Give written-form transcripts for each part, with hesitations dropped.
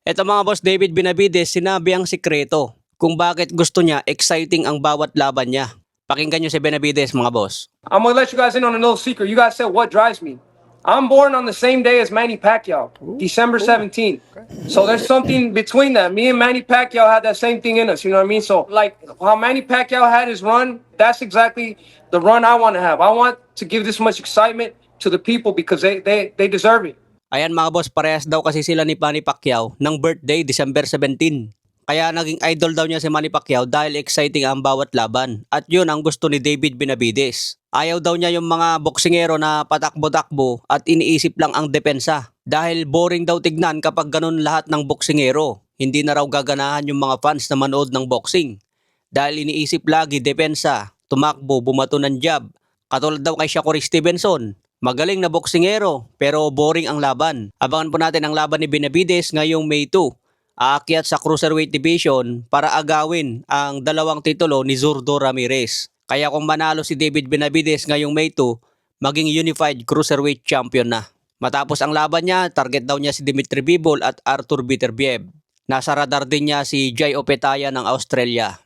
Eto mga boss, David Benavides, sinabi ang sikreto kung bakit gusto niya exciting ang bawat laban niya. Pakinggan niyo si Benavides mga boss. I'm gonna let you guys in on a little secret. You guys said what drives me. I'm born on the same day as Manny Pacquiao, December 17th. So there's something between that. Me and Manny Pacquiao had that same thing in us. You know what I mean? So like how Manny Pacquiao had his run, that's exactly the run I want to have. I want to give this much excitement to the people because they deserve it. Ayan mga boss, parehas daw kasi sila ni Manny Pacquiao ng birthday, December 17. Kaya naging idol daw niya si Manny Pacquiao dahil exciting ang bawat laban. At yun ang gusto ni David Benavides. Ayaw daw niya yung mga boksingero na patakbo-takbo at iniisip lang ang depensa. Dahil boring daw tignan kapag ganun lahat ng boksingero. Hindi na raw gaganahan yung mga fans na manood ng boxing. Dahil iniisip lagi depensa, tumakbo, bumato ng jab. Katulad daw kay Shakur Stevenson. Magaling na boksingero pero boring ang laban. Abangan po natin ang laban ni Benavides ngayong May 2. Aakyat sa Cruiserweight Division para agawin ang dalawang titulo ni Zurdo Ramirez. Kaya kung manalo si David Benavides ngayong May 2, maging Unified Cruiserweight Champion na. Matapos ang laban niya, target daw niya si Dimitri Bivol at Artur Beterbiev. Nasa radar din niya si Jai Opetaia ng Australia.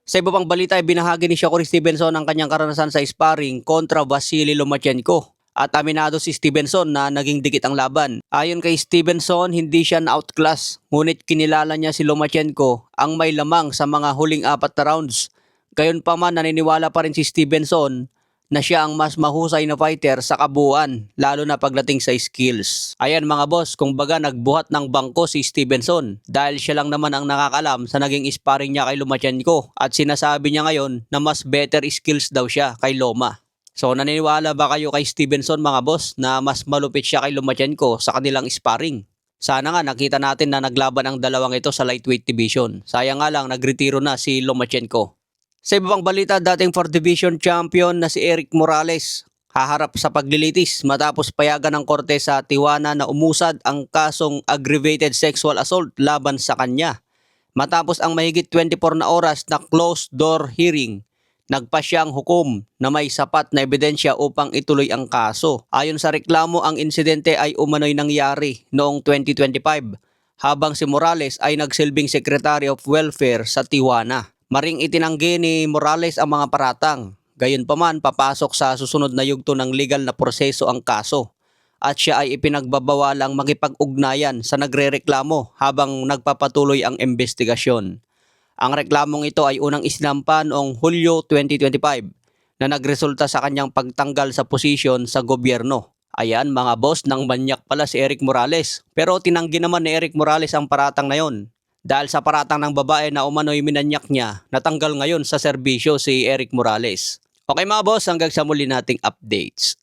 Sa iba pang balita ay binahagi ni Shakur Stevenson ang kanyang karanasan sa sparring kontra Vasily Lomachenko. At aminado si Stevenson na naging dikit ang laban. Ayon kay Stevenson, hindi siya na-outclass. Ngunit kinilala niya si Lomachenko ang may lamang sa mga huling 4 na rounds. Gayunpaman naniniwala pa rin si Stevenson na siya ang mas mahusay na fighter sa kabuuan, lalo na pagdating sa skills. Ayan mga boss, kung baga nagbuhat ng bangko si Stevenson dahil siya lang naman ang nakakalam sa naging sparring niya kay Lomachenko at sinasabi niya ngayon na mas better skills daw siya kay Loma. So naniniwala ba kayo kay Stevenson mga boss na mas malupit siya kay Lomachenko sa kanilang sparring? Sana nga nakita natin na naglaban ang dalawang ito sa lightweight division. Sayang nga lang nagretiro na si Lomachenko. Sa iba pang balita, dating 4th Division champion na si Eric Morales haharap sa paglilitis matapos payagan ng korte sa Tijuana na umusad ang kasong aggravated sexual assault laban sa kanya. Matapos ang mahigit 24 na oras na closed door hearing, nagpa siyang hukom na may sapat na ebidensya upang ituloy ang kaso. Ayon sa reklamo, ang insidente ay umano'y nangyari noong 2025 habang si Morales ay nagsilbing Secretary of Welfare sa Tijuana. Maring itinanggi ni Morales ang mga paratang. Gayunpaman, papasok sa susunod na yugto ng legal na proseso ang kaso. At siya ay ipinagbabawalang makipag-ugnayan sa nagrereklamo habang nagpapatuloy ang investigasyon. Ang reklamong ito ay unang isinampa noong Hulyo 2025 na nagresulta sa kanyang pagtanggal sa posisyon sa gobyerno. Ayan mga boss, nang manyak pala si Eric Morales. Pero tinanggi naman ni Eric Morales ang paratang na yon. Dahil sa paratang ng babae na umano'y minanyak niya, natanggal ngayon sa serbisyo si Eric Morales. Okay mga boss, hanggang sa muli nating updates.